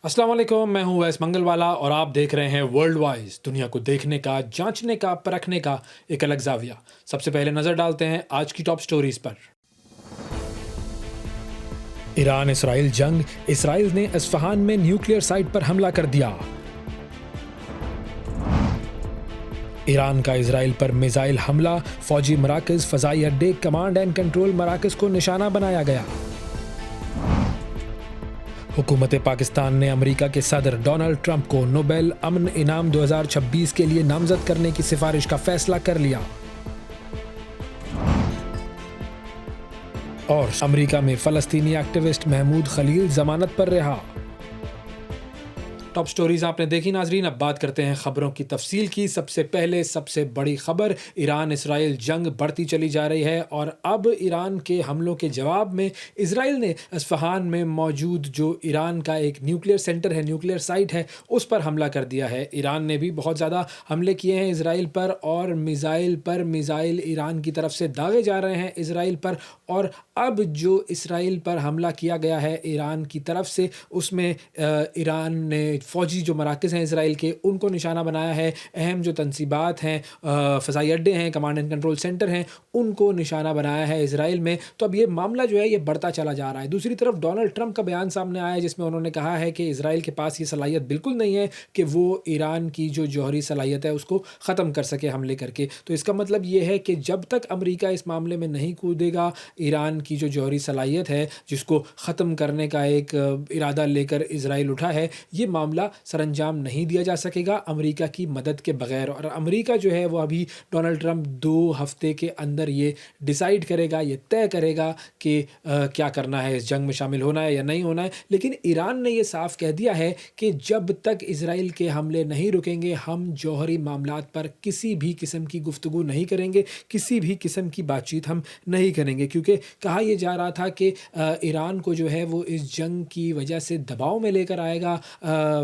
अस्सलाम वालेकुम, मैं हूं वैस मंगलवाला और आप देख रहे हैं वर्ल्ड वाइज, दुनिया को देखने का, जांचने का, परखने का एक अलग जाविया। सबसे पहले नजर डालते हैं आज की टॉप स्टोरीज पर। ईरान इसराइल जंग, इसराइल ने इस्फहान में न्यूक्लियर साइट पर हमला कर दिया। ईरान का इसराइल पर मिसाइल हमला, फौजी मराकज, फजाई अड्डे, कमांड एंड कंट्रोल मराकज को निशाना बनाया गया। हुकूमत पाकिस्तान ने अमेरिका के सदर डोनाल्ड ट्रंप को नोबेल अमन इनाम 2026 के लिए नामजद करने की सिफारिश का फैसला कर लिया। और अमेरिका में फलस्तीनी एक्टिविस्ट महमूद खलील जमानत पर रिहा। टॉप स्टोरीज आपने देखी नाजरीन। अब बात करते हैं खबरों की तफसील की। सबसे पहले सबसे बड़ी खबर, ईरान इसराइल जंग बढ़ती चली जा रही है और अब ईरान के हमलों के जवाब में इसराइल ने इस्फहान में मौजूद जो ईरान का एक न्यूक्लियर सेंटर है, न्यूक्लियर साइट है, उस पर हमला कर दिया है। ईरान ने भी बहुत ज़्यादा हमले किए हैं इसराइल पर और मिसाइल ईरान की तरफ से दागे जा रहे हैं इसराइल पर। और अब जो इसराइल पर हमला किया गया है ईरान की तरफ से, उसमें ईरान ने फ़ौजी जो मराकज़ हैं इसराइल के, उनको निशाना बनाया है। अहम जो तनसीबात हैं, फ़ज़ाई अड्डे हैं, कमांड एंड कंट्रोल सेंटर हैं, उनको निशाना बनाया है इसराइल में। तो अब ये मामला जो है ये बढ़ता चला जा रहा है। दूसरी तरफ डोनाल्ड ट्रंप का बयान सामने आया है जिसमें उन्होंने कहा है कि इसराइल के पास ये सलाहियत बिल्कुल नहीं है कि वो ईरान की जो जौहरी सलाहियत है उसको ख़त्म कर सके हमले करके। तो इसका मतलब ये है कि जब तक अमेरिका इस मामले में नहीं कूदेगा, ईरान की जो जौहरी सलाहियत है जिसको ख़त्म करने का एक इरादा लेकर इसराइल उठा है, ये मामला सरअंजाम नहीं दिया जा सकेगा अमेरिका की मदद के बगैर। और अमेरिका जो है वो अभी डोनाल्ड ट्रंप 2 हफ्ते के अंदर ये डिसाइड करेगा, ये तय करेगा कि क्या करना है, इस जंग में शामिल होना है या नहीं होना है। लेकिन ईरान ने ये साफ कह दिया है कि जब तक इसराइल के हमले नहीं रुकेंगे, हम जौहरी मामलात पर किसी भी किस्म की गुफ्तगू नहीं करेंगे, किसी भी किस्म की बातचीत हम नहीं करेंगे। क्योंकि कहा यह जा रहा था कि ईरान को जो है वो इस जंग की वजह से दबाव में लेकर आएगा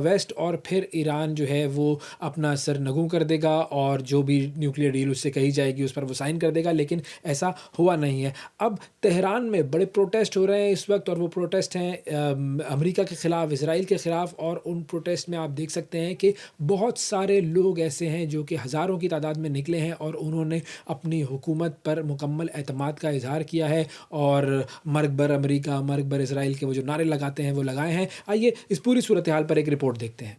वेस्ट, और फिर ईरान जो है वो अपना सर नगू कर देगा और जो भी न्यूक्लियर डील उससे कही जाएगी उस पर वो साइन कर देगा। लेकिन ऐसा हुआ नहीं है। अब तेहरान में बड़े प्रोटेस्ट हो रहे हैं इस वक्त, और वो प्रोटेस्ट हैं अमेरिका के ख़िलाफ़, इसराइल के ख़िलाफ़। और उन प्रोटेस्ट में आप देख सकते हैं कि बहुत सारे लोग ऐसे हैं जो कि हज़ारों की तादाद में निकले हैं और उन्होंने अपनी हुकूमत पर मुकम्मल एतमाद का इजहार किया है और मर्ग बर अमेरिका, मर्ग बर इसराइल के वो जो नारे लगाते हैं वो लगाए हैं। आइए इस पूरी सूरत हाल पर एक रिपोर्ट देखते हैं।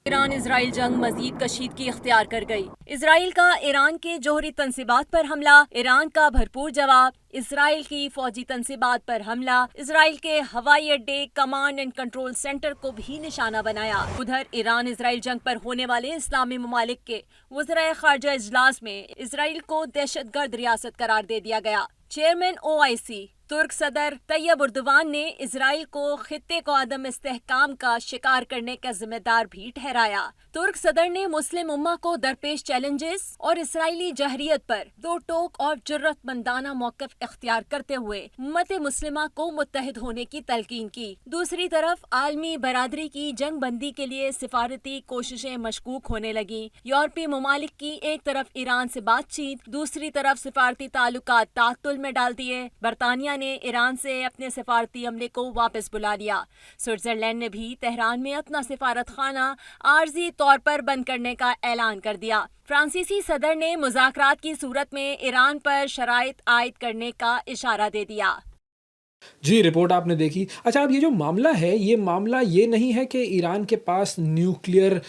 ईरान इसराइल जंग मजीद कशीदगी इख्तियार कर गई। इसराइल का ईरान के जौहरी तनसीबात पर हमला, ईरान का भरपूर जवाब। इसराइल की फौजी तनसीबात पर हमला, इसराइल के हवाई अड्डे, कमांड एंड कंट्रोल सेंटर को भी निशाना बनाया। उधर ईरान इसराइल जंग पर होने वाले इस्लामी ममालिक के वज़राए ख़ारजा इजलास में इसराइल को दहशतगर्द रियासत करार दे दिया गया। चेयरमैन OIC तुर्क सदर तैयब उर्दवान ने इसराइल को खित्ते को अदम इस्तेहकाम का शिकार करने का जिम्मेदार भी ठहराया। तुर्क सदर ने मुस्लिम उम्मा को दरपेश चैलेंजेस और इसराइली जहरियत पर दो टोक और जुर्रतमंदाना मौक़िफ़ इख्तियार करते हुए उम्मत मुस्लिमा को मुत्तहिद होने की तलकीन की। दूसरी तरफ आलमी बरादरी की जंग बंदी के लिए सिफारती कोशिशें मशकूक होने लगी। यूरोपीय ममालिक की एक तरफ ईरान से बातचीत, दूसरी तरफ सिफारती ताल्लुकात तातुल में डाल दिए। बरतानिया ने ईरान से अपने सिफारती अमले को वापस बुला लिया। स्विट्जरलैंड ने भी तेहरान में अपना सिफारत खाना आर्जी तौर पर बंद करने का ऐलान कर दिया। फ्रांसीसी सदर ने मुज़ाकरात की सूरत में ईरान पर शराइत आयद करने का इशारा दे दिया। जी, रिपोर्ट आपने देखी। अच्छा, अब ये जो मामला है, ये मामला ये नहीं है कि ईरान के पास न्यूक्लियर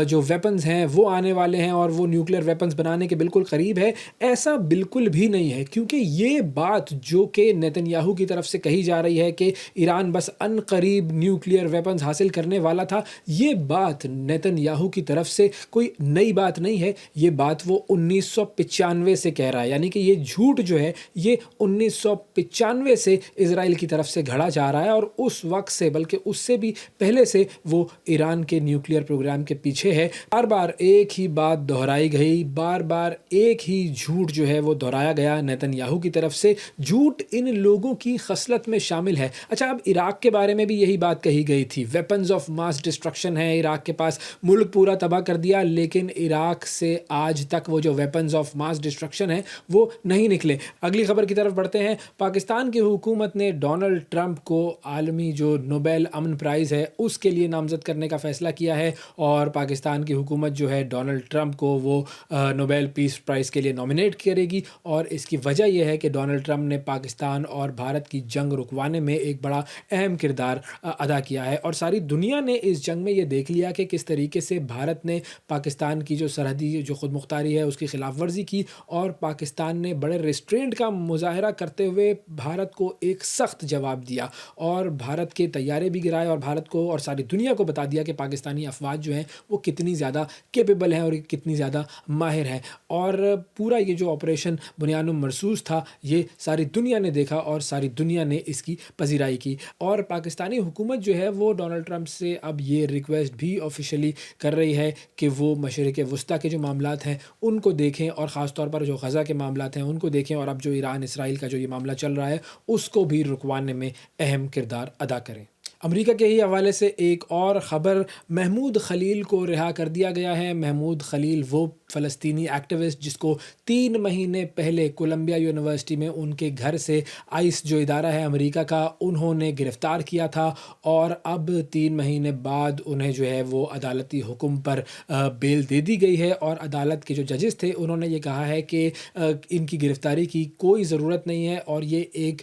जो वेपन्स हैं वो आने वाले हैं और वो न्यूक्लियर वेपन्स बनाने के बिल्कुल करीब है। ऐसा बिल्कुल भी नहीं है, क्योंकि ये बात जो कि नेतन्याहू की तरफ से कही जा रही है कि ईरान बस अनकरीब न्यूक्लियर वेपन्स हासिल करने वाला था, ये बात नेतन्याहू की तरफ से कोई नई बात नहीं है। ये बात वो 1995 से कह रहा है, यानी कि ये झूठ जो है ये 1995 से इजराइल की तरफ से घड़ा जा रहा है और उस वक्त से, बल्कि उससे भी पहले से वो ईरान के न्यूक्लियर प्रोग्राम के पीछे है। बार बार एक ही बात दोहराई गई, बार बार एक ही झूठ जो है वो दोहराया गया नेतन्याहू की तरफ से। झूठ इन लोगों की खसलत में शामिल है। अच्छा, अब इराक के बारे में भी यही बात कही गई थी। वेपन्स ऑफ मास डिस्ट्रक्शन है इराक के पास, मुल्क पूरा तबाह कर दिया, लेकिन इराक से आज तक वो जो वेपन्स ऑफ मास डिस्ट्रक्शन है वो नहीं निकले। अगली खबर की तरफ बढ़ते हैं। पाकिस्तान की हुकूमत ने डोनाल्ड ट्रंप को आलमी जो नोबेल अमन प्राइज़ है उसके लिए नामज़द करने का फ़ैसला किया है और पाकिस्तान की हुकूमत जो है डोनाल्ड ट्रंप को वो नोबेल पीस प्राइज़ के लिए नॉमिनेट करेगी। और इसकी वजह यह है कि डोनाल्ड ट्रंप ने पाकिस्तान और भारत की जंग रुकवाने में एक बड़ा अहम किरदार अदा किया है और सारी दुनिया ने इस जंग में ये देख लिया कि किस तरीके से भारत ने पाकिस्तान की जो सरहदी जो खुद मुख्तारी है उसकी खिलाफ वर्जी की और पाकिस्तान ने बड़े रिस्ट्रेंट का मुजाहरा करते हुए भारत को एक सख्त जवाब दिया और भारत के तैयारे भी गिराए और भारत को और सारी दुनिया को बता दिया कि पाकिस्तानी अफवाज जो हैं वो कितनी ज़्यादा कैपेबल हैं और कितनी ज़्यादा माहिर हैं। और पूरा ये जो ऑपरेशन बुनियानुम मरसूस था ये सारी दुनिया ने देखा और सारी दुनिया ने इसकी पजीराई की और पाकिस्तानी हुकूमत जो है वो डोनाल्ड ट्रंप से अब ये रिक्वेस्ट भी ऑफिशियली कर रही है कि वो मशरिक़ वस्ता के जो मामलात हैं उनको देखें और ख़ास तौर पर जो गज़ा के मामलात हैं उनको देखें और अब जो ईरान इसराइल का जो ये मामला चल रहा है उसको भी रुकवाने में अहम किरदार अदा करें। अमेरिका के ही हवाले से एक और ख़बर, महमूद खलील को रिहा कर दिया गया है। महमूद खलील वो फ़लस्तीनी एक्टिविस्ट जिसको 3 महीने पहले कोलंबिया यूनिवर्सिटी में उनके घर से आइस जो इदारा है अमेरिका का उन्होंने गिरफ़्तार किया था और अब 3 महीने बाद उन्हें जो है वो अदालती हुक्म पर बेल दे दी गई है और अदालत के जो जजेस थे उन्होंने ये कहा है कि इनकी गिरफ़्तारी की कोई ज़रूरत नहीं है और ये एक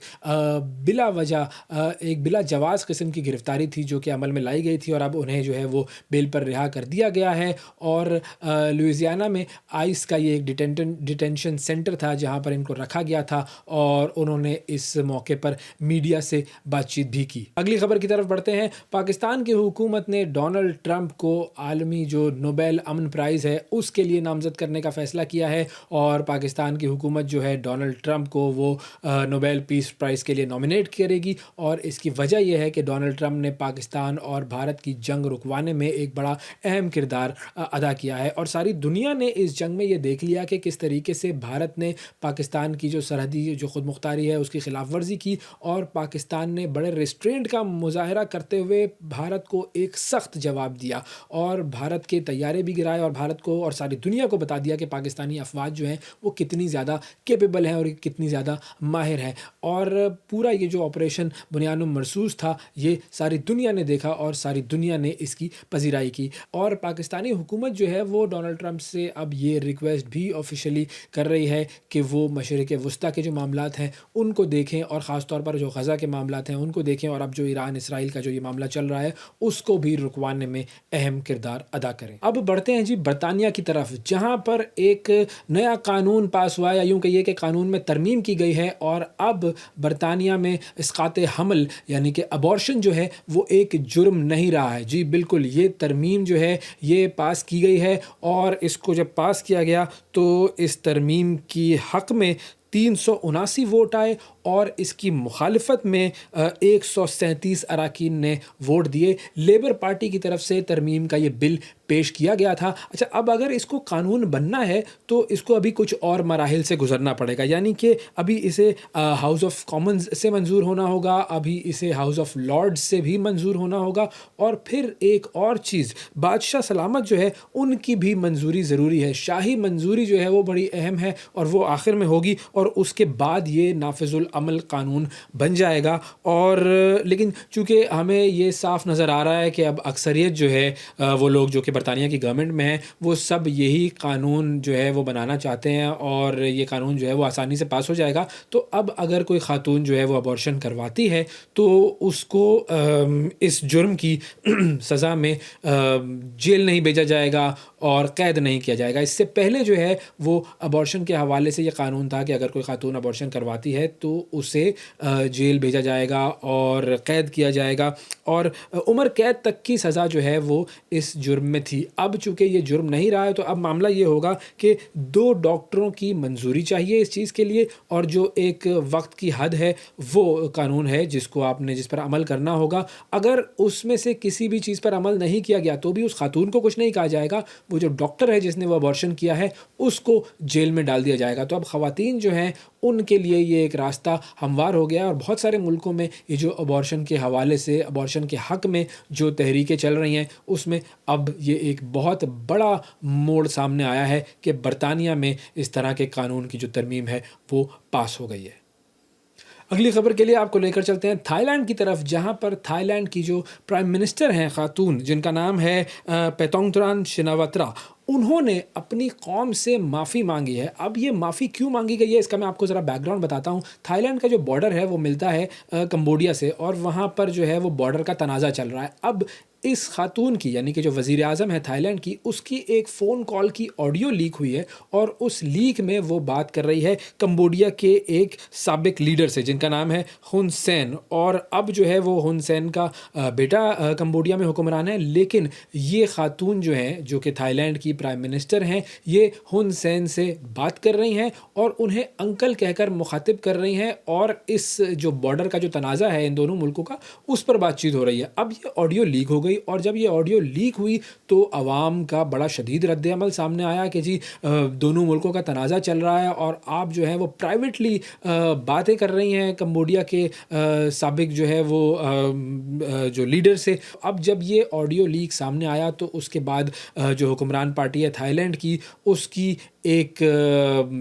बिला वजह एक बिला जवाज़ किस्म की गिरफ़्तारी थी जो कि अमल में लाई गई थी और अब उन्हें जो है वो बेल पर रिहा कर दिया गया है। और लुइसियाना में आइस का ये एक डिटेंशन सेंटर था जहां पर इनको रखा गया था और उन्होंने इस मौके पर मीडिया से बातचीत भी की। अगली खबर की तरफ बढ़ते हैं। पाकिस्तान की हुकूमत ने डोनाल्ड ट्रंप को आलमी जो नोबेल अमन प्राइज़ है उसके लिए नामज़द करने का फ़ैसला किया है और पाकिस्तान की हुकूमत जो है डोनाल्ड ट्रंप को वो नोबेल पीस प्राइज़ के लिए नॉमिनेट करेगी और इसकी वजह यह है कि डोनाल्ड ट्रंप ने पाकिस्तान और भारत की जंग रुकवाने में एक बड़ा अहम किरदार अदा किया है और सारी दुनिया ने इस जंग में ये देख लिया कि किस तरीके से भारत ने पाकिस्तान की जो सरहदी जो खुद मुख्तारी है उसकी खिलाफ वर्जी की और पाकिस्तान ने बड़े रिस्ट्रेंट का मुजाहरा करते हुए भारत को एक सख्त जवाब दिया और भारत के तैयारे भी गिराए और भारत को और सारी दुनिया को बता दिया कि पाकिस्तानी अफवाज जो हैं वो कितनी ज़्यादा कैपेबल हैं और कितनी ज़्यादा माहिर हैं। और पूरा ये जो ऑपरेशन बुनियानुम मरसूस था ये सारी दुनिया ने देखा और सारी दुनिया ने इसकी पजीराई की और पाकिस्तानी हुकूमत जो है वो डोनाल्ड ट्रंप से अब ये रिक्वेस्ट भी ऑफिशियली कर रही है कि वो मशरिक़ वस्ता के जो मामलात हैं उनको देखें और ख़ास तौर पर जो गज़ा के मामलात हैं उनको देखें और अब जो ईरान इसराइल का जो ये मामला चल रहा है उसको भी रुकवाने में अहम किरदार अदा करें। अब बढ़ते हैं जी बरतानिया की तरफ जहाँ पर एक नया कानून पास हुआ है या यूँ कहिए कि कानून में तरमीम की गई है और अब बरतानिया में इसक़ात हमल यानी कि अबॉर्शन जो है वो एक जुर्म नहीं रहा है। जी बिल्कुल, ये तरमीम जो है ये पास की गई है और इसको जब पास किया गया तो इस तरमीम की हक़ में 379 वोट आए और इसकी मुखालफत में 137 अराकीन ने वोट दिए। लेबर पार्टी की तरफ से तरमीम का ये बिल पेश किया गया था। अच्छा, अब अगर इसको कानून बनना है तो इसको अभी कुछ और मराहिल से गुजरना पड़ेगा, यानी कि अभी इसे हाउस ऑफ कॉमन्स से मंजूर होना होगा, अभी इसे हाउस ऑफ लॉर्ड्स से भी मंजूर होना होगा और फिर एक और चीज़ बादशाह सलामत जो है उनकी भी मंजूरी ज़रूरी है। शाही मंजूरी जो है वो बड़ी अहम है और वो आखिर में होगी और उसके बाद ये नाफिजुल अमल कानून बन जाएगा। और लेकिन चूँकि हमें ये साफ नज़र आ रहा है कि अब अक्सरियत जो है वो लोग जो कि बरतानिया की गवर्नमेंट में हैं वो सब यही कानून जो है वो बनाना चाहते हैं और ये कानून जो है वो आसानी से पास हो जाएगा। तो अब अगर कोई खातून जो है वो अबॉर्शन करवाती है तो उसको इस जुर्म की सज़ा में जेल नहीं भेजा जाएगा और क़ैद नहीं किया जाएगा। इससे पहले जो है वो अबॉर्शन के हवाले से ये कानून था कि अगर कोई खातून अबॉर्शन करवाती है तो उसे जेल भेजा जाएगा और क़ैद किया जाएगा और उम्र कैद तक की सज़ा जो है वो इस जुर्म में थी। अब चूँकि ये जुर्म नहीं रहा है तो अब मामला ये होगा कि 2 डॉक्टरों की मंजूरी चाहिए इस चीज़ के लिए और जो एक वक्त की हद है वो कानून है जिस पर अमल करना होगा। अगर उसमें से किसी भी चीज़ पर अमल नहीं किया गया तो भी उस खातून को कुछ नहीं कहा जाएगा, वो जो डॉक्टर है जिसने वो अबॉर्शन किया है उसको जेल में डाल दिया जाएगा। तो अब ख़वातीन जो हैं उनके लिए ये एक रास्ता हमवार हो गया और बहुत सारे मुल्कों में ये जो अबॉर्शन के हवाले से अबॉर्शन के हक़ में जो तहरीकें चल रही हैं उसमें अब ये एक बहुत बड़ा मोड़ सामने आया है कि बरतानिया में इस तरह के कानून की जो तरमीम है वो पास हो गई है। अगली खबर के लिए आपको लेकर चलते हैं थाईलैंड की तरफ, जहां पर थाईलैंड की जो प्राइम मिनिस्टर हैं खातून, जिनका नाम है पेतोंगत्रान शिनावत्रा, उन्होंने अपनी कौम से माफ़ी मांगी है। अब ये माफ़ी क्यों मांगी गई है, इसका मैं आपको ज़रा बैकग्राउंड बताता हूँ। थाईलैंड का जो बॉर्डर है वो मिलता है कंबोडिया से, और वहाँ पर जो है वो बॉर्डर का तनाज़ा चल रहा है। अब इस खातून की, यानी कि जो वज़ीर आज़म है थाईलैंड की, उसकी एक फ़ोन कॉल की ऑडियो लीक हुई है, और उस लीक में वो बात कर रही है कंबोडिया के एक साबिक लीडर से, जिनका नाम है हुन सेन। और अब जो है वो हुन सेन का बेटा कंबोडिया में हुक्मरान है, लेकिन ये खातून जो हैं, जो कि थाईलैंड की प्राइम मिनिस्टर हैं, ये हुन सेन से बात कर रही हैं और उन्हें अंकल कहकर मुखातिब कर रही हैं, और इस जो बॉर्डर का जो तनाज़ा है इन दोनों मुल्कों का, उस पर बातचीत हो रही है। अब ये ऑडियो लीक हो गई, और जब ये ऑडियो लीक हुई तो अवाम का बड़ा शदीद रद्द-ए-अमल सामने आया कि जी दोनों मुल्कों का तनाज़ा चल रहा है और आप जो है वो प्राइवेटली बातें कर रही हैं कंबोडिया के साबिक जो है वो जो लीडर से। अब जब ये ऑडियो लीक सामने आया तो उसके बाद जो हुक्मरान पार्टी है थाईलैंड की, उसकी एक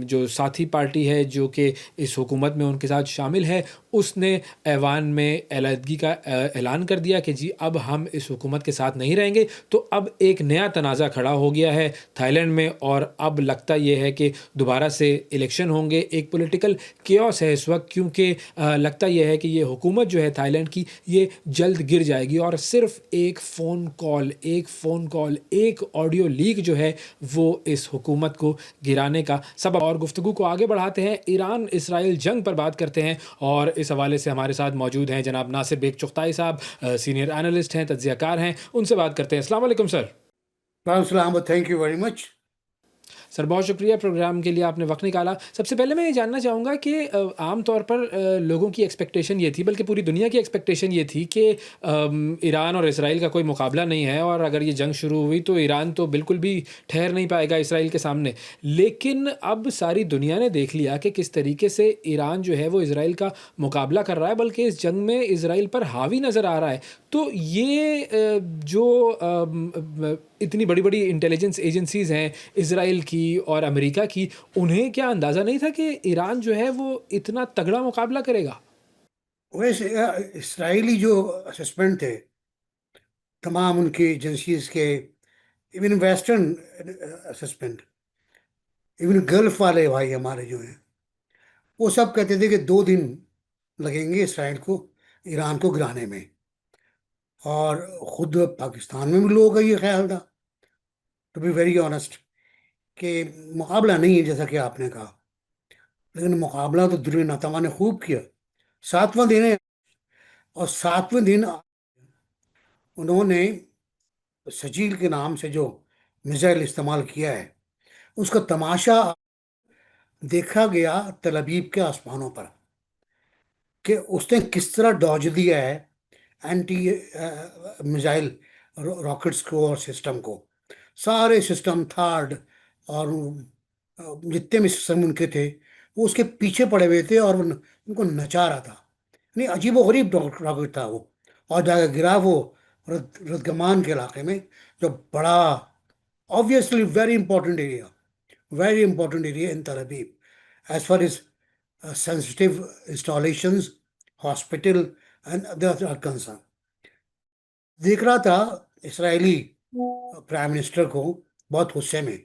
जो साथी पार्टी है जो कि इस हुकूमत में उनके साथ शामिल है, उसने ऐवान में अलहदगी का ऐलान कर दिया कि जी अब हम इस हुकूमत के साथ नहीं रहेंगे। तो अब एक नया तनाज़ा खड़ा हो गया है थाईलैंड में, और अब लगता ये है कि दोबारा से इलेक्शन होंगे। एक पॉलिटिकल केओस है इस वक्त, क्योंकि लगता यह है कि ये हुकूमत जो है थाईलैंड की, ये जल्द गिर जाएगी। और सिर्फ एक फ़ोन कॉल, एक ऑडियो लीक जो है वो इस हुकूमत को गिराने का सबब। और गुफ्तगू को आगे बढ़ाते हैं, ईरान इसराइल जंग पर बात करते हैं, और इस हवाले से हमारे साथ मौजूद हैं जनाब नासिर बेग चुगताई साहब, सीनियर एनालिस्ट हैं, तज्ज़ियाकार हैं। उनसे बात करते हैं। अस्सलाम वालेकुम सर। सलाम, thank you very much. Sir बहुत शुक्रिया प्रोग्राम के लिए आपने वक्त निकाला। सबसे पहले मैं ये जानना चाहूँगा कि आम तौर पर लोगों की एक्सपेक्टेशन ये थी, बल्कि पूरी दुनिया की एक्सपेक्टेशन ये थी कि ईरान और इसराइल का कोई मुकाबला नहीं है, और अगर ये जंग शुरू हुई तो ईरान तो बिल्कुल भी ठहर नहीं पाएगा इसराइल के सामने। लेकिन अब सारी दुनिया ने देख लिया कि किस तरीके से ईरान जो है वो इसराइल का मुकाबला कर रहा है, बल्कि इस जंग में इसराइल पर हावी नज़र आ रहा है। तो ये जो इतनी बड़ी बड़ी इंटेलिजेंस एजेंसीज़ हैं इसराइल की और अमेरिका की, उन्हें क्या अंदाज़ा नहीं था कि ईरान जो है वो इतना तगड़ा मुकाबला करेगा? वैसे इसराइली जो असेसमेंट थे तमाम उनकी एजेंसीज के, even western assessment, even gulf वाले भाई हमारे जो हैं, वो सब कहते थे कि 2 दिन लगेंगे इसराइल को ईरान को गिराने में। और खुद पाकिस्तान में भी लोगों का ये ख्याल था, टू बी वेरी ऑनेस्ट, कि मुकाबला नहीं है जैसा कि आपने कहा। लेकिन मुकाबला तो दिल नातवा ने खूब किया। 7वां दिन है, और 7वें दिन उन्होंने सजील के नाम से जो मिसाइल इस्तेमाल किया है, उसका तमाशा देखा गया तल अबीब के आसमानों पर, कि उसने किस तरह डॉज दिया है एंटी मिसाइल रॉकेट्स को और सिस्टम को। सारे सिस्टम थर्ड और जितने भी सिस्टम उनके थे वो उसके पीछे पड़े हुए थे, और उनको नचा रहा था। नहीं, अजीब व गरीब रॉकेट था वो। और जाकर गिरा वो रदगमान के इलाके में, जो बड़ा obviously very important area in Tel Aviv, as far as sensitive installations, hospital and others are concerned. देख रहा था इसराइली प्राइम मिनिस्टर को बहुत गुस्से में,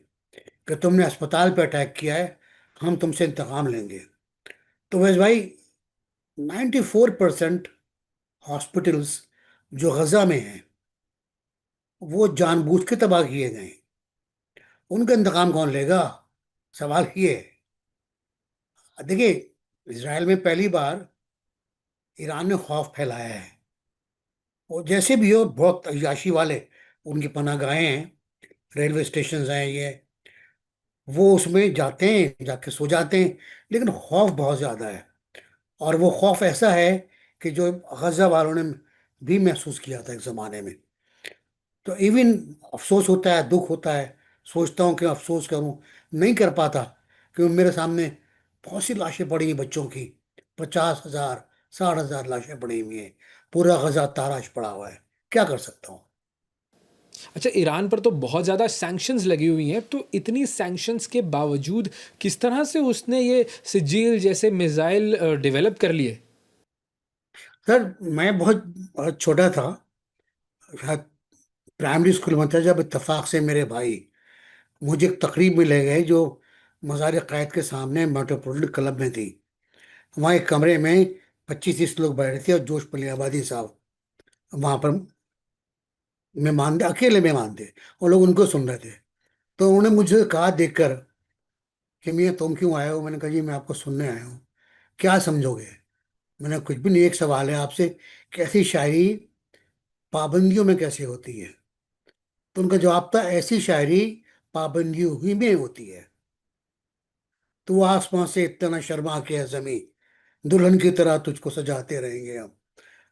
कि तुमने अस्पताल पे अटैक किया है, हम तुमसे इंतकाम लेंगे। तो वैसे भाई 94% हॉस्पिटल्स जो गजा में हैं वो जानबूझ के तबाह किए गए हैं। उनका इंतकाम कौन लेगा? सवाल ये है। देखिए, इसराइल में पहली बार ईरान ने खौफ फैलाया है। और जैसे भी हो, बहुत अय्याशी वाले उनकी पनाहगाहें हैं, रेलवे स्टेशन हैं, ये वो उसमें जाते हैं, जाके सो जाते हैं। लेकिन खौफ बहुत ज़्यादा है, और वो खौफ ऐसा है कि जो गजा वालों ने भी महसूस किया था एक ज़माने में। तो इवन अफसोस होता है, दुख होता है, सोचता हूँ कि अफसोस करूँ, नहीं कर पाता, क्योंकि मेरे सामने बहुत सी लाशें पड़ी हैं बच्चों की। 50,000 60,000 लाशें पड़ी हुई हैं, पूरा गजा ताराश पड़ा हुआ है। क्या कर सकता हूँ? अच्छा, ईरान पर तो बहुत ज़्यादा सैंक्शंस लगी हुई हैं, तो इतनी सैंक्शंस के बावजूद किस तरह से उसने ये सिजील जैसे मिसाइल डेवलप कर लिए? सर मैं बहुत बहुत छोटा था, शायद प्राइमरी स्कूल में था, जब इत्तेफाक से मेरे भाई मुझे एक तकरीब में ले गए जो मज़ार क़ायद के सामने मेट्रोपोलिटन क्लब में थी। वहाँ एक कमरे में 25-30 लोग बैठे थे और जोश पली आबादी साहब वहाँ पर मेहमान थे, अकेले मेहमान थे, और लोग उनको सुन रहे थे। तो उन्होंने मुझे कहा देखकर कि मियाँ तुम क्यों आए हो। मैंने कहा जी मैं आपको सुनने आया हूँ, क्या समझोगे। मैंने कुछ भी नहीं, एक सवाल है आपसे, कैसी शायरी पाबंदियों में कैसे होती है। तो उनका जवाब था ऐसी शायरी पाबंदियों ही में होती है। तो वो आसमां से इतना शर्मा के है जमी, दुल्हन की तरह तुझको सजाते रहेंगे हम।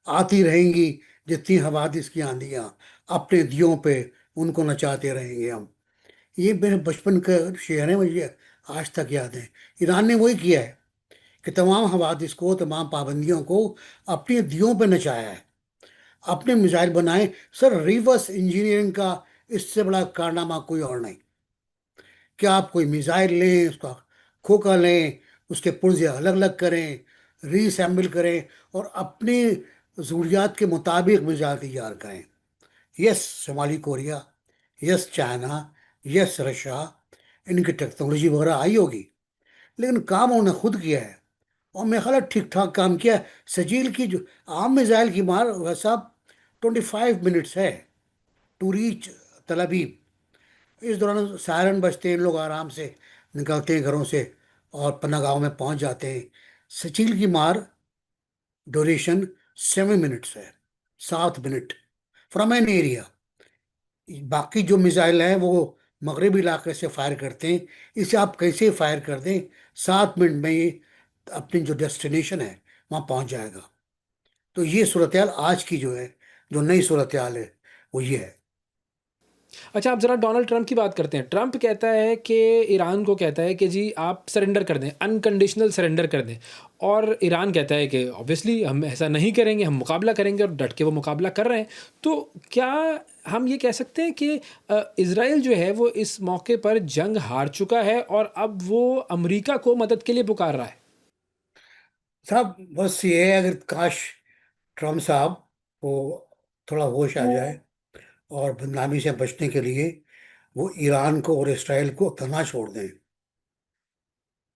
आती रहेंगी जितनी हवादिस की आंधियां, अपने दियों पे उनको नचाते रहेंगे हम। ये मेरे बचपन का शेर है, मुझे आज तक याद है। ईरान ने वही किया है कि तमाम हवादिस को, तमाम पाबंदियों को अपनी दियों पे नचाया है, अपने मिसाइल बनाए। सर रिवर्स इंजीनियरिंग का इससे बड़ा कारनामा कोई और नहीं। कि आप कोई मिसाइल लें, उसका खोखा लें, उसके पुर्जे अलग अलग करें, रीअसेंबल करें और अपनी ज़रूरियात के मुताबिक मिसाइल तैयार करें। यस शुमाली Korea, yes China, yes Russia, इनकी टेक्नोलॉजी वगैरह आई होगी, लेकिन काम उन्होंने खुद किया है। और मेरा ख्याल है ठीक ठाक काम किया है। सजील की जो आम मिसाइल की मार वैसा 25 मिनट्स है टू रीच तल अबीब। इस दौरान सायरन बजते हैं, लोग आराम से निकलते हैं घरों से और पन्ना गाँव में पहुंच जाते हैं। सचील की मार ड्यूरेशन 7 मिनट्स है, 7 मिनट फ्रॉम एन एरिया। बाकी जो मिसाइल हैं वो मगरबी इलाके से फायर करते हैं, इसे आप कैसे फायर कर दें, 7 मिनट में ये अपनी जो डेस्टिनेशन है वहाँ पहुँच जाएगा। तो ये सूरत हाल आज की जो है, जो नई सूरत हाल है, वो ये है। अच्छा, आप ज़रा डोनाल्ड ट्रंप की बात करते हैं। ट्रंप कहता है कि ईरान को कहता है कि जी आप सरेंडर कर दें, अनकंडीशनल सरेंडर कर दें, और ईरान कहता है कि ऑब्वियसली हम ऐसा नहीं करेंगे, हम मुकाबला करेंगे, और डट के वो मुकाबला कर रहे हैं। तो क्या हम ये कह सकते हैं कि इज़राइल जो है वो इस मौके पर जंग हार चुका है और अब वो अमेरिका को मदद के लिए पुकार रहा है? साहब बस ये है, अगर काश ट्रम्प साहब को थोड़ा होश आ जाए और बदनामी से बचने के लिए वो ईरान को और इसराइल को तना छोड़ दें।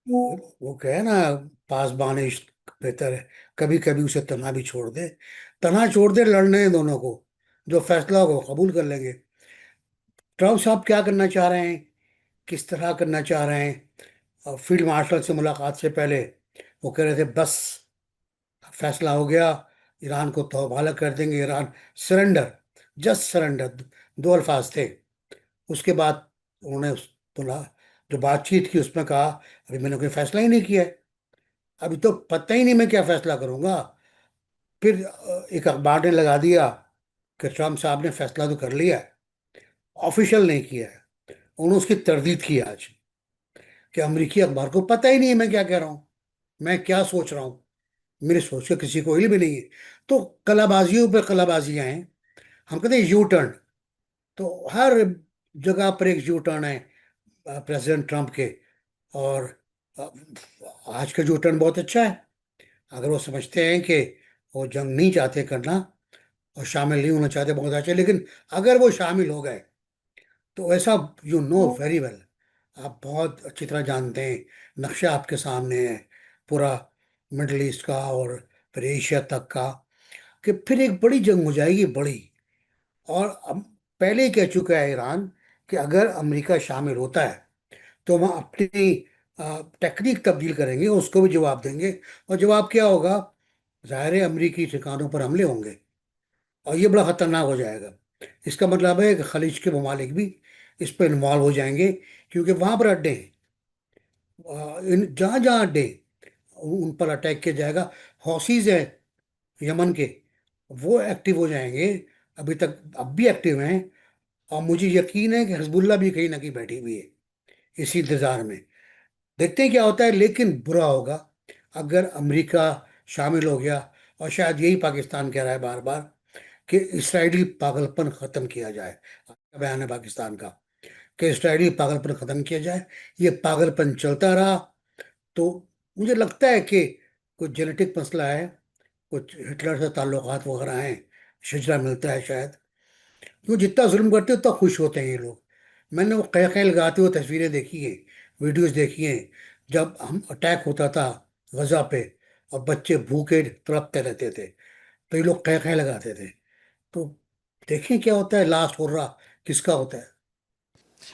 वो कहे ना, पासबान इश्क बेहतर है, कभी कभी उसे तना भी छोड़ दे। तना छोड़ दे, लड़ने हैं दोनों को, जो फैसला होगा वो कबूल कर लेंगे। ट्रम्प साहब क्या करना चाह रहे हैं, किस तरह करना चाह रहे हैं। और फील्ड मार्शल से मुलाकात से पहले वो कह रहे थे बस फैसला हो गया, ईरान को तौबा कर देंगे, ईरान सरेंडर, जस्ट सरेंडर, दो अल्फाज थे। उसके बाद उन्होंने बोला, जो बातचीत की उसमें कहा अभी मैंने कोई फैसला ही नहीं किया है, अभी तो पता ही नहीं मैं क्या फैसला करूंगा। फिर एक अखबार ने लगा दिया कि ट्रम्प साहब ने फैसला तो कर लिया है, ऑफिशियल नहीं किया है। उन्होंने उसकी तरदीद की आज कि अमेरिकी अखबार को पता ही नहीं है मैं क्या कह रहा हूँ, मैं क्या सोच रहा हूँ, मेरे सोच का किसी को हिल भी नहीं है। तो कलाबाजियों पर कलाबाजियां हैं। हम कहते हैं यू टर्न, तो हर जगह पर एक यू टर्न है प्रेसिडेंट ट्रम्प के। और अ, आज का यू टर्न बहुत अच्छा है। अगर वो समझते हैं कि वो जंग नहीं चाहते करना और शामिल नहीं होना चाहते, बहुत अच्छा है। लेकिन अगर वो शामिल हो गए तो ऐसा, यू नो वेरी वेल, आप बहुत अच्छी तरह जानते हैं, नक्शा आपके सामने है पूरा मिडल ईस्ट का और फिर एशिया तक का, कि फिर एक बड़ी जंग हो जाएगी, बड़ी। और अब पहले ही कह चुका है ईरान कि अगर अमेरिका शामिल होता है तो वहाँ अपनी टेक्निक तब्दील करेंगे, उसको भी जवाब देंगे। और जवाब क्या होगा, ज़ाहिर है अमरीकी ठिकानों पर हमले होंगे और ये बड़ा खतरनाक हो जाएगा। इसका मतलब है कि खलीज के ममालिक भी इस पर इन्वॉल्व हो जाएंगे, क्योंकि वहाँ पर अड्डे हैं, इन जहाँ जहाँ अड्डे उन पर अटैक किया जाएगा। हौसीज है यमन के, वो एक्टिव हो जाएंगे, अभी तक अब भी एक्टिव हैं। और मुझे यकीन है कि हिजबुल्ला भी कहीं ना कहीं बैठी हुई है इसी इंतजार में। देखते हैं क्या होता है, लेकिन बुरा होगा अगर अमेरिका शामिल हो गया। और शायद यही पाकिस्तान कह रहा है बार बार कि इसराइली पागलपन खत्म किया जाए। आपका बयान है पाकिस्तान का कि इसराइली पागलपन खत्म किया जाए। ये पागलपन चलता रहा तो मुझे लगता है कि कोई जेनेटिक मसला है, कुछ हिटलर से ताल्लुकात वगैरह हैं, शिजरा मिलता है शायद। तो जितना जुल्म करते हैं उतना खुश होते हैं ये लोग। मैंने वो कह कह लगाते हुए तस्वीरें देखी हैं, वीडियोस देखी हैं, जब हम अटैक होता था गजा पे और बच्चे भूखे तड़पते रहते थे, तो ये लोग कह कह लगाते थे। तो देखें क्या होता है, लास्ट हो रहा किसका होता है।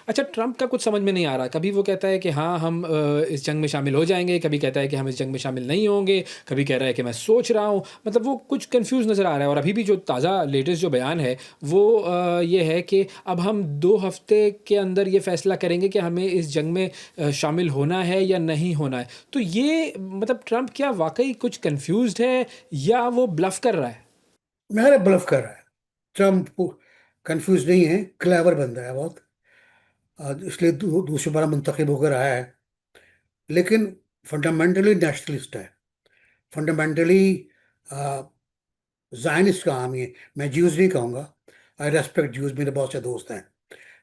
अच्छा, ट्रंप का कुछ समझ में नहीं आ रहा। कभी वो कहता है कि हाँ, हम इस जंग में शामिल हो जाएँगे, कभी कहता है कि हम इस जंग में शामिल नहीं होंगे, कभी कह रहा है कि मैं सोच रहा हूँ। मतलब वो कुछ कन्फ्यूज़ नज़र आ रहा है। और अभी भी जो ताज़ा लेटेस्ट जो बयान है, वो ये है कि अब हम 2 हफ़्ते के अंदर ये फ़ैसला करेंगे कि हमें इस जंग में शामिल होना है या नहीं होना है। तो ये मतलब ट्रंप क्या वाक़ई कुछ कन्फ्यूज़्ड है या वो ब्लफ़ कर रहा है? मेरा ब्लफ कर रहा है। ट्रम्प कंफ्यूज नहीं है, क्लेवर बंदा है बहुत। इसलिए दूसरी बार मुंतखब होकर आया है। लेकिन फंडामेंटली नेशनलिस्ट है, फंडामेंटली जायनिस्ट का हामी है। मैं ज्यूज नहीं कहूँगा, आई रेस्पेक्ट ज्यूज, मेरे बहुत से दोस्त हैं।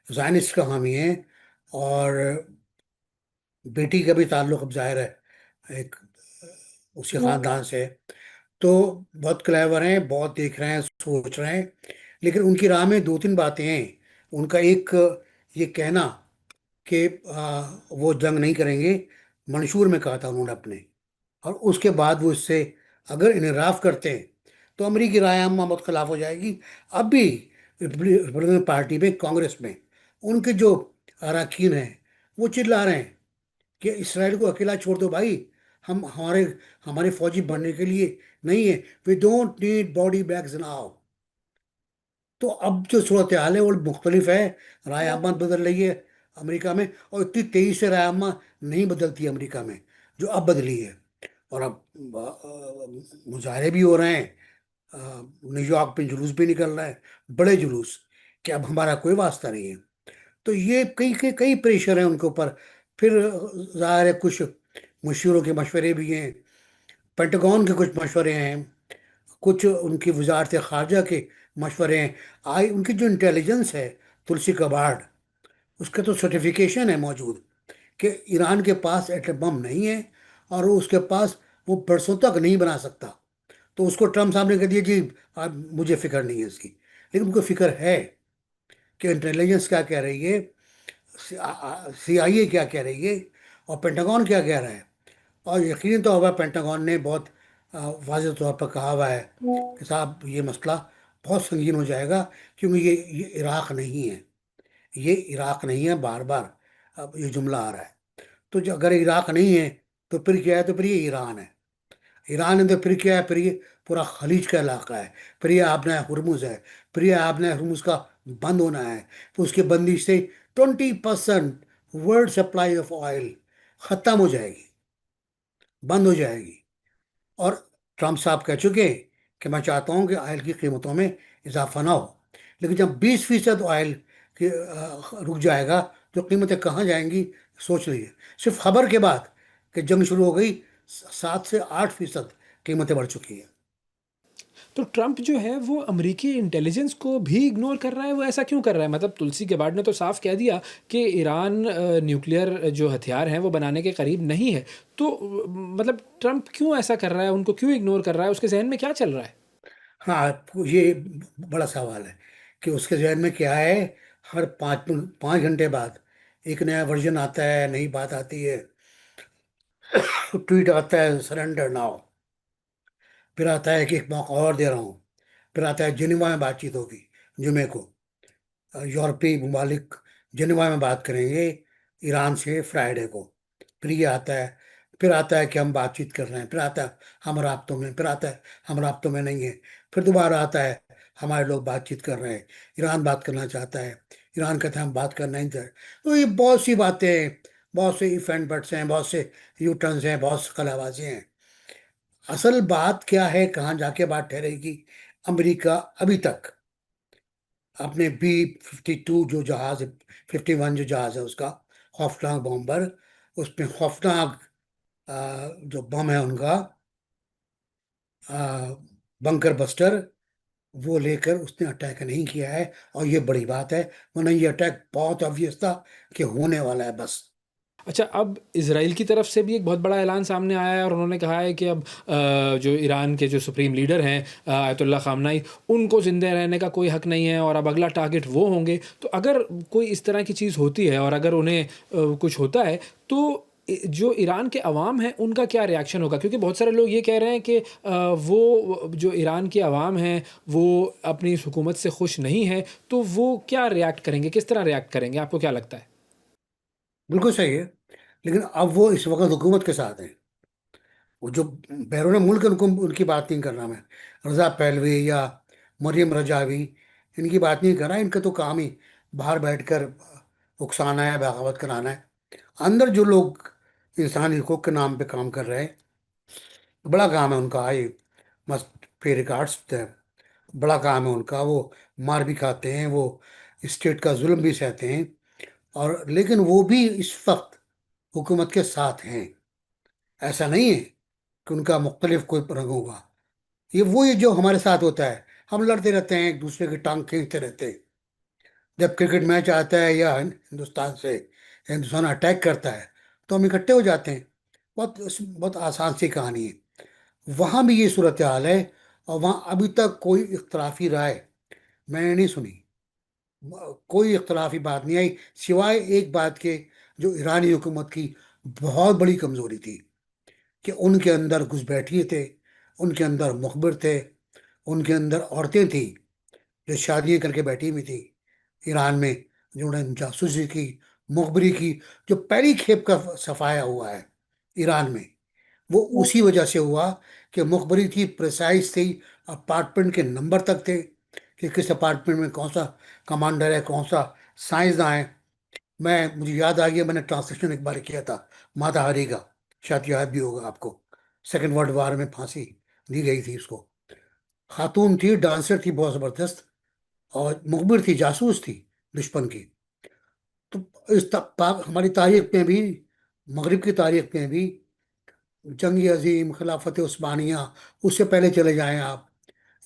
जायनिस्ट का हामी है। और बेटी का भी ताल्लुक अब जाहिर है एक उसके खानदान से है। तो बहुत क्लेवर हैं, बहुत देख रहे हैं, सोच रहे हैं। लेकिन उनकी राह में दो तीन बातें हैं। उनका एक, ये कहना कि वो जंग नहीं करेंगे, मंशूर में कहा था उन्होंने अपने। और उसके बाद वो इससे अगर इनराफ करते हैं तो अमरीकी राय आम बहुत खिलाफ हो जाएगी। अब भी रिपब्लिकन पार्टी में, कांग्रेस में, उनके जो अरकान हैं वो चिल्ला रहे हैं कि इसराइल को अकेला छोड़ दो भाई, हम हमारे हमारे फौजी बनने के लिए नहीं है। We don't need body bags now. तो अब जो सूरत हाल है वो मुख्तलिफ है। राय आमात बदल रही है अमेरिका में, और इतनी तेजी से राय आमा नहीं बदलती है अमेरिका में जो अब बदली है। और अब मुजाहरे भी हो रहे हैं। न्यूयॉर्क में जुलूस भी निकल रहा है, बड़े जुलूस, कि अब हमारा कोई वास्ता नहीं है। तो ये कई कई कई प्रेशर है उनके ऊपर। फिर जाहिर है कुछ मशहूरों के मशवरे भी हैं, पेंटागन के कुछ मशवरे हैं, कुछ उनकी वजारत खारजा के मशवरे हैं। आई उनकी जो इंटेलिजेंस है, तुलसी कबाड़, उसका तो सर्टिफिकेशन है मौजूद कि ईरान के पास एटम बम नहीं है, और वो उसके पास वो बरसों तक नहीं बना सकता। तो उसको ट्रम्प साहब ने कह दिया जी, आप, मुझे फिक्र नहीं है इसकी। लेकिन उनको फिक्र है कि इंटेलिजेंस क्या कह रही है, CIA क्या कह रही है, और पेंटागन क्या कह रहा है। और यकीन तो हुआ, पेंटागन ने बहुत वाज़ेह तौर पर कहा हुआ है कि साहब ये मसला बहुत संगीन हो जाएगा, क्योंकि ये इराक नहीं है, ये इराक नहीं है। बार बार अब ये जुमला आ रहा है। तो जो अगर इराक नहीं है तो फिर क्या है, तो फिर ये ईरान है। ईरान है तो फिर क्या है, फिर ये पूरा खलीज का इलाका है। फिर ये आपने हुर्मुज है, फिर ये आपने हुर्मुज का बंद होना है। तो उसकी बंदिश से 20% वर्ल्ड सप्लाई ऑफ ऑयल ख़त्म हो जाएगी, बंद हो जाएगी। और ट्रम्प साहब कह चुके हैं कि मैं चाहता हूं कि ऑयल की कीमतों में इजाफा ना हो। लेकिन जब 20% ऑयल की रुक जाएगा तो कीमतें कहाँ जाएंगी, सोच लीजिए। सिर्फ खबर के बाद कि जंग शुरू हो गई, 7 से 8% कीमतें बढ़ चुकी हैं। तो ट्रंप जो है वो अमेरिकी इंटेलिजेंस को भी इग्नोर कर रहा है। वो ऐसा क्यों कर रहा है? मतलब तुलसी गेबार्ड ने तो साफ कह दिया कि ईरान न्यूक्लियर जो हथियार हैं वो बनाने के करीब नहीं है। तो मतलब ट्रंप क्यों ऐसा कर रहा है, उनको क्यों इग्नोर कर रहा है? उसके जहन में क्या चल रहा है? हाँ, ये बड़ा सवाल है कि उसके जहन में क्या है। हर 5 घंटे बाद एक नया वर्जन आता है, नई बात आती है। ट्वीट आता है सरेंडर नाउ, फिर आता है कि एक मौका और दे रहा हूँ, फिर आता है जिनेवा में बातचीत होगी जुमे को। यूरोपीय ममालिक जिनेवा में बात करेंगे ईरान से फ्राइडे को। फिर ये आता है, फिर आता है कि हम बातचीत कर रहे हैं, फिर आता है हम राब्तों में, फिर आता है हम राब्तों में नहीं है, फिर दोबारा आता है हमारे लोग बातचीत कर रहे हैं, ईरान बात करना चाहता है, ईरान कहता है हम बात करना नहीं चाहते। तो ये बहुत सी बातें हैं, बहुत से इफ एंड बट्स हैं, बहुत से यू टर्न्स हैं, बहुत सी कलाबाजी हैं। असल बात क्या है, कहाँ जाके बात ठहरेगी। अमेरिका अभी तक अपने B-52 जो जहाज, 51 जो जहाज है उसका, खौफनाक बॉम्बर, उसमें खौफनाक जो बम है उनका, बंकर बस्टर, वो लेकर उसने अटैक नहीं किया है। और ये बड़ी बात है, वरना ये अटैक बहुत ऑब्वियस था कि होने वाला है बस। अच्छा, अब इज़राइल की तरफ से भी एक बहुत बड़ा ऐलान सामने आया है और उन्होंने कहा है कि अब जो ईरान के जो सुप्रीम लीडर हैं आयतुल्लाह ख़ामनेई, उनको ज़िंदा रहने का कोई हक़ नहीं है और अब अगला टारगेट वो होंगे। तो अगर कोई इस तरह की चीज़ होती है और अगर उन्हें कुछ होता है, तो जो ईरान के अवाम हैं, उनका क्या रिएक्शन होगा? क्योंकि बहुत सारे लोग ये कह रहे हैं कि वो जो ईरान की अवाम है, वो अपनी इस हुकूमत से खुश नहीं है, तो वो क्या रिएक्ट करेंगे? किस तरह रिएक्ट करेंगे? आपको क्या लगता है? बिल्कुल सही है, लेकिन अब वो इस वक्त हुकूमत के साथ हैं। वो जो बैरून मुल्क है, उनको उनकी बात नहीं कर रहा मैं। रजा पहलवी या मरियम रजावी, इनकी बात नहीं कर रहा। इनका तो काम ही बाहर बैठकर उकसाना है, बगावत कराना है। अंदर जो लोग इंसानी हकूक के नाम पे काम कर रहे हैं, बड़ा काम है उनका। आई मस्ट पे रिगार्ड्स, बड़ा काम है उनका। वो मार भी खाते हैं, वो स्टेट का जुल्म भी सहते हैं, और लेकिन वो भी इस वक्त हुकूमत के साथ हैं। ऐसा नहीं है कि उनका मुख्तलिफ कोई रंग होगा। ये जो हमारे साथ होता है, हम लड़ते रहते हैं, एक दूसरे की टांग खींचते रहते हैं। जब क्रिकेट मैच आता है या हिंदुस्तान से हिंदुस्तान अटैक करता है, तो हम इकट्ठे हो जाते हैं। बहुत बहुत आसान सी कहानी है। वहाँ भी ये सूरत हाल है, और वहाँ अभी तक कोई इख्तलाफी राय मैंने नहीं सुनी। कोई इख्तलाफी बात नहीं आई, सिवाय एक बात के, जो ईरानी हुकूमत की बहुत बड़ी कमजोरी थी, कि उनके अंदर घुसपैठिए थे, उनके अंदर मुखबिर थे, उनके अंदर औरतें थी जो शादियां करके बैठी हुई थी ईरान में, जिन्होंने जासूसी की, मुखबिरी की। जो पहली खेप का सफाया हुआ है ईरान में, वो उसी वजह से हुआ कि मुखबरी थी, प्रिसाइज थी, अपार्टमेंट के नंबर तक थे, कि किस अपार्टमेंट में कौन सा कमांडर है, कौन सा साइंसदान है। मुझे याद आ गया, मैंने ट्रांसलेशन एक बार किया था माता हरी का, शायद याद भी होगा आपको। सेकेंड वर्ल्ड वार में फांसी दी गई थी उसको। खातून थी, डांसर थी बहुत जबरदस्त, और मुखबिर थी, जासूस थी दुश्मन की। तो हमारी तारीख में भी, मगरिब की तारीख में भी, जंग अजीम, खिलाफत उस्मानिया, उससे पहले चले जाएं आप,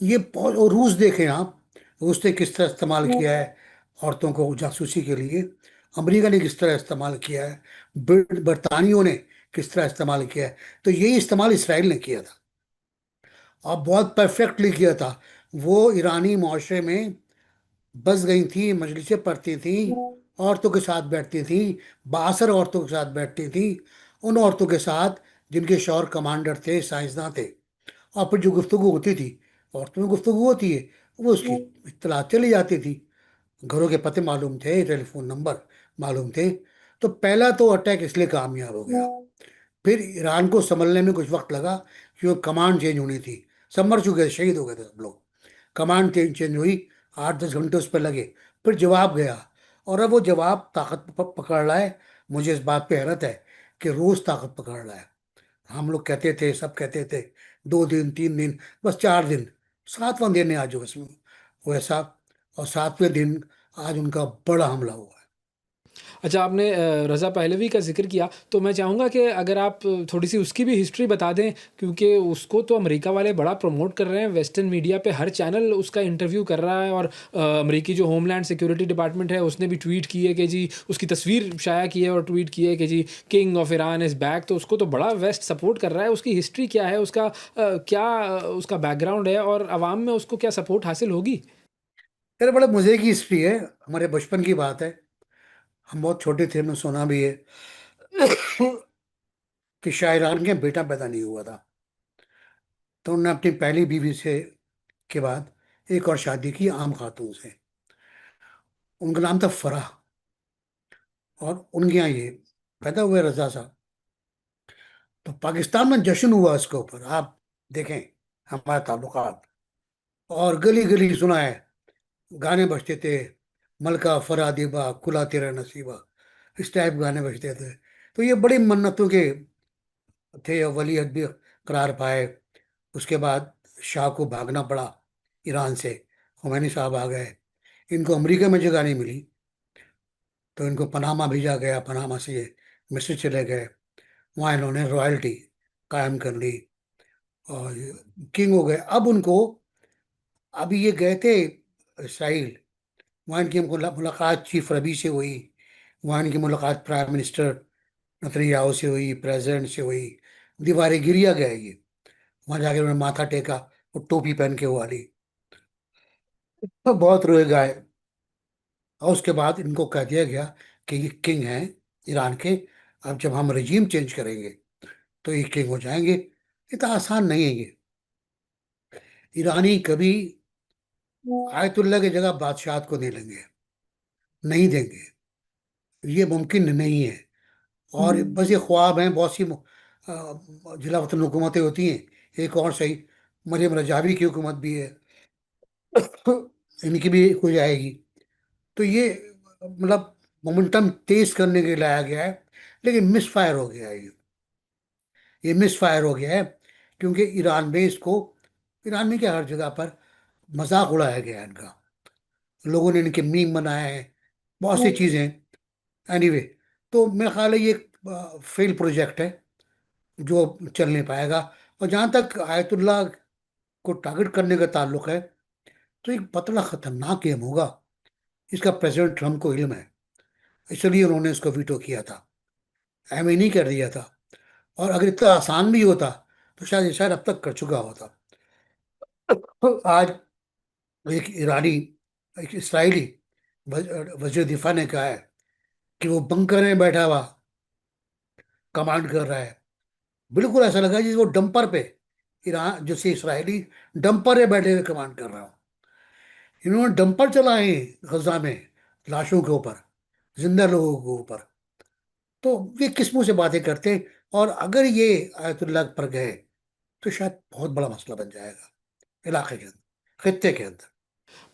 ये बहुत। और रूस देखें आप, रूस ने किस तरह इस्तेमाल किया है औरतों को जासूसी के लिए। अमेरिका ने किस तरह इस्तेमाल किया है, बरतानियों ने किस तरह इस्तेमाल किया है। तो यही इस्तेमाल इसराइल ने किया था, और बहुत परफेक्टली किया था। वो ईरानी माशरे में बस गई थी, मजलिसें पढ़ती थी, औरतों के साथ बैठती थी, बासर औरतों के साथ बैठती थी, उन औरतों के साथ जिनके शौहर कमांडर थे, साइंसदान थे। और फिर जो गुफ्तगू होती थी, औरतों में गुफ्तगू होती है, वो उसकी इत्तला चली जाती थी। घरों के पते मालूम थे, टेलीफोन नंबर मालूम थे। तो पहला तो अटैक इसलिए कामयाब हो गया। फिर ईरान को संभलने में कुछ वक्त लगा, क्योंकि कमांड चेंज होनी थी। सब मर चुके थे, शहीद हो गए थे सब लोग। कमांड चेंज हुई, 8-10 घंटे उस पर लगे, फिर जवाब गया। और अब वो जवाब ताकत पकड़ रहा है। मुझे इस बात पे हैरत है कि रोज ताकत पकड़ रहा है। हम लोग कहते थे, सब कहते थे 2 दिन 3 दिन, बस 4 दिन, 7वां दिन है आज उसमें वैसा। और 7वें दिन आज उनका बड़ा हमला हुआ है। अच्छा, आपने रज़ा पहलवी का ज़िक्र किया, तो मैं चाहूँगा कि अगर आप थोड़ी-सी उसकी भी हिस्ट्री बता दें, क्योंकि उसको तो अमेरिका वाले बड़ा प्रमोट कर रहे हैं, वेस्टर्न मीडिया पे हर चैनल उसका इंटरव्यू कर रहा है और अमेरिकी जो होमलैंड सिक्योरिटी डिपार्टमेंट है, उसने भी ट्वीट की है कि जी, उसकी तस्वीर शाया की है और ट्वीट की है कि जी, king of Iran is back. तो उसको तो बड़ा वेस्ट सपोर्ट कर रहा है। उसकी हिस्ट्री क्या है? उसका क्या उसका बैकग्राउंड है और अवाम में उसको क्या सपोर्ट हासिल होगी? फिर बड़े मजे की हिस्ट्री है, हमारे बचपन की बात है। हम बहुत छोटे थे, हमने सुना भी है कि शाहजहां के बेटा पैदा नहीं हुआ था, तो उन्होंने अपनी पहली बीवी से के बाद एक और शादी की, आम खातून से। उनका नाम था फराह, और उनके यहाँ ये पैदा हुए रजा साहब। तो पाकिस्तान में जश्न हुआ इसके ऊपर, आप देखें हमारे ताल्लुकात। और गली गली सुना है, गाने बजते थे, मलका फराह दिबा खुला तेरा नसीबा, इस टाइप गाने बजते थे। तो ये बड़ी मन्नतों के थे, और वलीअहद भी करार पाए। उसके बाद शाह को भागना पड़ा ईरान से, खुमैनी साहब आ गए। इनको अमेरिका में जगह नहीं मिली, तो इनको पनामा भेजा गया, पनामा से ये मिस्र चले गए। वहाँ इन्होंने रॉयल्टी कायम कर ली, और किंग हो गए। अब उनको, अभी ये गए थे इसराइल, वहाँ इनकी मुलाकात चीफ रबी से हुई, वहाँ इनकी मुलाकात प्राइम मिनिस्टर नेतन्याहू से हुई, प्रेसिडेंट से हुई, दीवारें गिरिया गया ये। वहां जाके उन्होंने माथा टेका, वो टोपी पहन के वो वाली, तो बहुत रोए गाए। और उसके बाद इनको कह दिया गया कि ये किंग हैं ईरान के, अब जब हम रजीम चेंज करेंगे तो ये किंग हो जाएंगे। इतना आसान नहीं है ये। ईरानी कभी आयतुल्ला की जगह बादशाहत को नहीं लेंगे, नहीं देंगे, ये मुमकिन नहीं है। और बस ये ख्वाब हैं। बहुत सी जिला वतन हुकूमतें होती हैं, एक और सही, मरियम रजावी की हुकूमत भी है, इनकी भी हो जाएगी। तो ये मतलब मोमेंटम तेज करने के लिए लाया गया है, लेकिन मिस फायर हो गया है ये मिस फायर हो गया है, क्योंकि ईरान में इसको, ईरान में क्या, हर जगह पर मजाक उड़ाया गया है इनका। लोगों ने इनके मीम बनाए हैं, बहुत सी चीज़ें। एनीवे, तो मेरा ख्याल है ये एक फेल प्रोजेक्ट है जो चल नहीं पाएगा। और जहाँ तक आयतुल्ला को टारगेट करने का ताल्लुक है, तो एक पतला खतरनाक गेम होगा। इसका प्रेसिडेंट ट्रम्प को इल्म है, इसलिए उन्होंने इसको वीटो किया था, एम नहीं कर दिया था। और अगर इतना आसान भी होता तो शायद अब तक कर चुका होता। तो आज एक ईरानी, एक इसराइली वजीर दिफा ने कहा है कि वो बंकर में बैठा हुआ कमांड कर रहा है। बिल्कुल ऐसा लगा जैसे वो डंपर पे, ईरान जैसे इसराइली डंपर पे बैठे हुए कमांड कर रहा हो। इन्होंने डंपर चलाए गजा में, लाशों के ऊपर, जिंदा लोगों के ऊपर। तो ये किस मुंह से बातें करते हैं? और अगर ये आयतुल्लाह पर गए तो शायद बहुत बड़ा मसला बन जाएगा इलाके के अंदर, खत्ते के अंदर।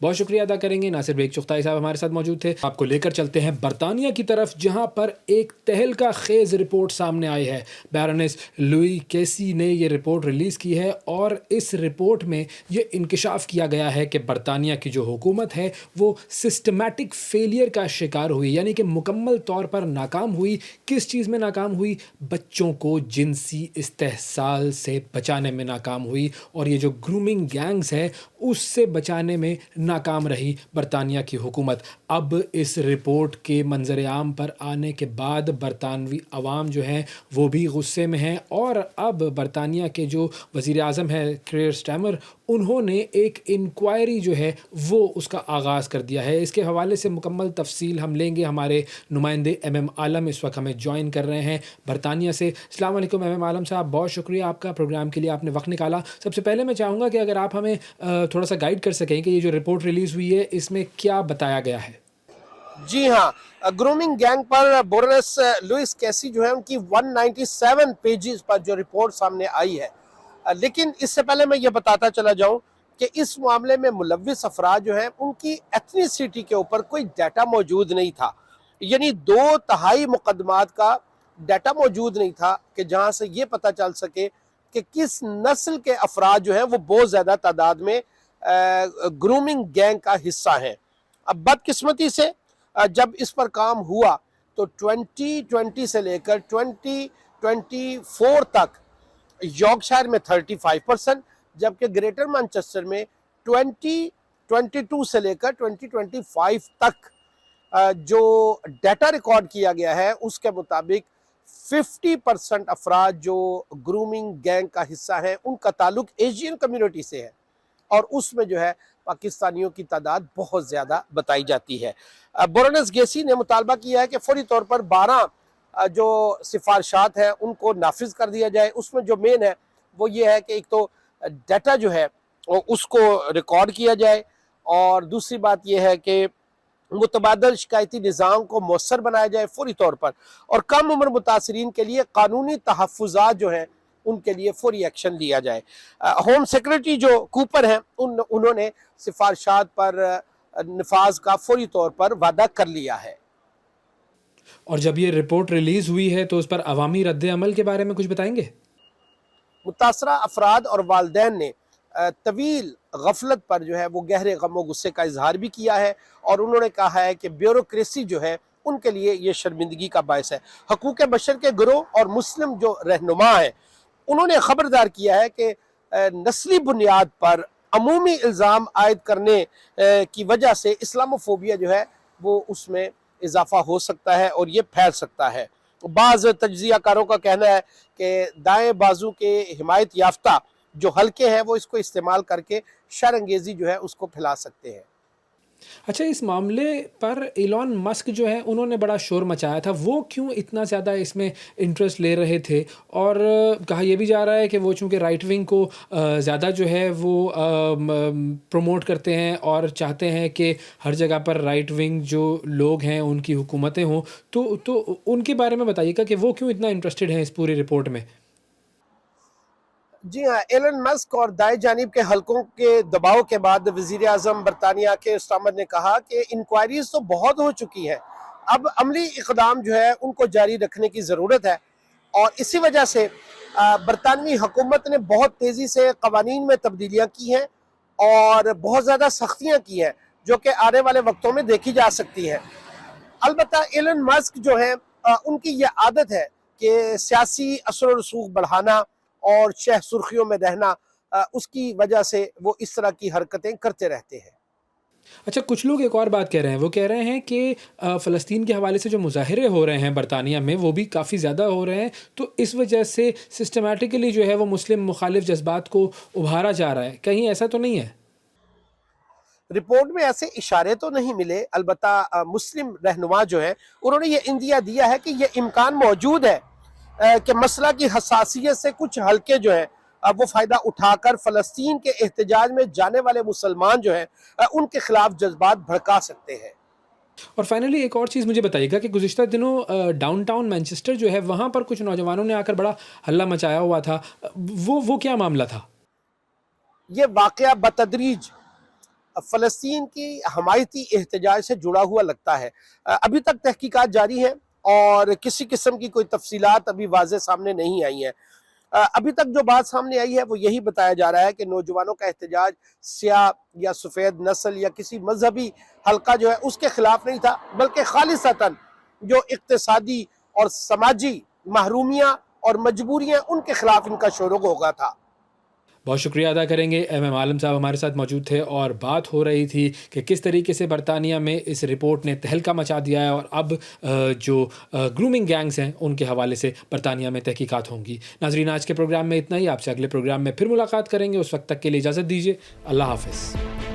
बहुत शुक्रिया अदा करेंगे। नासिर बेग चुगताई साहब हमारे साथ मौजूद थे। आपको लेकर चलते हैं बरतानिया की तरफ, जहां पर एक तहलका खेज रिपोर्ट सामने आई है। बैरोनेस लुई केसी ने ये रिपोर्ट रिलीज़ की है और इस रिपोर्ट में ये इंकशाफ किया गया है कि बरतानिया की जो हुकूमत है वो सिस्टमैटिक फेलियर का शिकार हुई, यानी कि मुकम्मल तौर पर नाकाम हुई। किस चीज़ में नाकाम हुई? बच्चों को जिनसी इस्तेहसाल से बचाने में नाकाम हुई, और ये जो ग्रूमिंग गैंग्स है उससे बचाने में नाकाम रही बरतानिया की हुकूमत। अब इस रिपोर्ट के मंजर आम पर आने के बाद बरतानवी अवाम जो है वो भी गुस्से में हैं, और अब बरतानिया के जो वज़ीर आज़म है क्रेयर स्टैमर, उन्होंने एक इंक्वायरी जो है वो उसका आगाज़ कर दिया है। इसके हवाले से मुकम्मल तफसील हम लेंगे। हमारे नुमाइंदे MM आलम इस वक्त हमें ज्वाइन कर रहे हैं बरतानिया से। अस्सलाम वालेकुम MM आलम साहब, बहुत शुक्रिया आपका, प्रोग्राम के लिए आपने वक्त निकाला। सबसे पहले मैं चाहूँगा कि अगर आप हमें थोड़ा सा गाइड कर सकें कि ये जो रिपोर्ट रिलीज़ हुई है इसमें क्या बताया गया है। जी हाँ, ग्रूमिंग गैंग पर बोरेनस लुइस कैसी जो है उनकी 197 पेजेस पर जो रिपोर्ट सामने आई है। लेकिन इससे पहले मैं ये बताता चला जाऊं कि इस मामले में मुलव्विस अफराद जो हैं उनकी एथनिसिटी के ऊपर कोई डाटा मौजूद नहीं था। यानी 2/3 मुकदमात का डाटा मौजूद नहीं था कि जहां से ये पता चल सके कि किस नस्ल के अफराद जो हैं वो बहुत ज़्यादा तादाद में ग्रूमिंग गैंग का हिस्सा हैं। अब बदकिस्मती से जब इस पर काम हुआ तो 2020 से लेकर 2024 तक यॉर्कशायर में 35%, जबकि ग्रेटर मैनचेस्टर में 2022 से लेकर 2025 तक जो डाटा रिकॉर्ड किया गया है उसके मुताबिक 50% अफराद जो ग्रूमिंग गैंग का हिस्सा है उनका ताल्लुक एशियन कम्युनिटी से है, और उसमें जो है पाकिस्तानियों की तादाद बहुत ज़्यादा बताई जाती है। बोरेनस गेसी ने मुतालबा किया है कि फौरी तौर पर 12 जो सिफारिशात हैं उनको नाफिज कर दिया जाए। उसमें जो मेन है वो ये है कि एक तो डाटा जो है उसको रिकॉर्ड किया जाए, और दूसरी बात यह है कि मुतबादल शिकायती निज़ाम को मौसर बनाया जाए फौरी तौर पर, और कम उम्र मुतासरीन के लिए कानूनी तहफ़्फ़ुज़ात जो हैं उनके लिए फौरी एक्शन लिया जाए। होम सेक्रेटरी जो कूपर हैं उन्होंने सिफारिशात पर नफाज का फौरी तौर पर वादा कर लिया है। और जब ये रिपोर्ट रिलीज़ हुई है तो उस पर अवामी रद्द अमल के बारे में कुछ बताएंगे? मुतासरा अफराद और वालदैन ने तवील गफलत पर जो है वो गहरे गम गुस्से का इजहार भी किया है, और उन्होंने कहा है कि ब्यूरोक्रेसी जो है उनके लिए ये शर्मिंदगी का बायस है। हकूक़ बशर के गिरोह और मुस्लिम जो रहनुमा हैं उन्होंने खबरदार किया है कि नस्ली बुनियाद पर अमूमी इल्ज़ाम आयद करने की वजह से इस्लामोफोबिया जो है वो उसमें इजाफा हो सकता है और ये फैल सकता है। बाज़ तज्ज़ियाकारों का कहना है कि दाएं बाजू के हिमायत याफ्ता जो हल्के हैं वो इसको इस्तेमाल करके शरअंगेज़ी जो है उसको फैला सकते हैं। अच्छा, इस मामले पर इलॉन मस्क जो है उन्होंने बड़ा शोर मचाया था, वो क्यों इतना ज़्यादा इसमें इंटरेस्ट ले रहे थे? और कहा यह भी जा रहा है कि वो चूँकि राइट विंग को ज़्यादा जो है वो प्रमोट करते हैं और चाहते हैं कि हर जगह पर राइट विंग जो लोग हैं उनकी हुकूमतें हों, तो उनके बारे में बताइएगा कि वो क्यों इतना इंटरेस्टेड हैं इस पूरी रिपोर्ट में? जी हाँ, एलन मस्क और दाएं जानिब के हलकों के दबाव के बाद वजीर आजम बरतानिया के स्टामर ने कहा कि इंक्वायरीज तो बहुत हो चुकी हैं, अब अमली इकदाम जो है उनको जारी रखने की ज़रूरत है। और इसी वजह से बरतानवी हुकूमत ने बहुत तेज़ी से कवानीन में तब्दीलियाँ की हैं और बहुत ज़्यादा सख्तियाँ की हैं जो कि आने वाले वक्तों में देखी जा सकती हैं। अलबत्ता एलन मस्क जो है उनकी ये आदत है कि सियासी असर रसूख बढ़ाना और शह सुर्खियों में रहना, उसकी वजह से वो इस तरह की हरकतें करते रहते हैं। अच्छा, कुछ लोग एक और बात कह रहे हैं, वो कह रहे हैं कि फ़लस्तीन के हवाले से जो मुज़ाहरे हो रहे हैं बरतानिया में वो भी काफ़ी ज़्यादा हो रहे हैं, तो इस वजह से सिस्टमैटिकली जो है वो मुस्लिम मुखालिफ जज्बात को उभारा जा रहा है, कहीं ऐसा तो नहीं है? रिपोर्ट में ऐसे इशारे तो नहीं मिले, अलबत्ता मुस्लिम रहनुमा जो है उन्होंने ये इंदिया दिया है कि ये इम्कान मौजूद है कि मसला की हसासियत से कुछ हल्के जो है वो फ़ायदा उठाकर फ़लस्तीन के एहतजाज में जाने वाले मुसलमान जो हैं उनके खिलाफ जज्बात भड़का सकते हैं। और फाइनली एक और चीज़ मुझे बताइएगा कि गुज़िश्ता दिनों डाउनटाउन मैनचेस्टर जो है वहाँ पर कुछ नौजवानों ने आकर बड़ा हल्ला मचाया हुआ था, वो क्या मामला था? ये वाक़या बतदरीज फ़लस्तीन की हमायती एहतजाज से जुड़ा हुआ लगता है। अभी तक तहकीकात जारी है और किसी किस्म की कोई तफसीलात अभी वाज़े सामने नहीं आई है। अभी तक जो बात सामने आई है वो यही बताया जा रहा है कि नौजवानों का एहतजाज स्याह या सफ़ेद नस्ल या किसी मजहबी हल्का जो है उसके खिलाफ नहीं था, बल्कि खालिसतन जो इक्तिसादी और समाजी महरूमियाँ और मजबूरियाँ उनके खिलाफ इनका शोर होगा था। बहुत शुक्रिया अदा करेंगे। एमएम आलम साहब हमारे साथ मौजूद थे और बात हो रही थी कि किस तरीके से बरतानिया में इस रिपोर्ट ने तहलका मचा दिया है और अब जो ग्रूमिंग गैंग्स हैं उनके हवाले से बरतानिया में तहकीकात होंगी। नाज़रीन, आज के प्रोग्राम में इतना ही। आपसे अगले प्रोग्राम में फिर मुलाकात करेंगे, उस वक्त तक के लिए इजाज़त दीजिए। अल्लाह हाफ़िज़।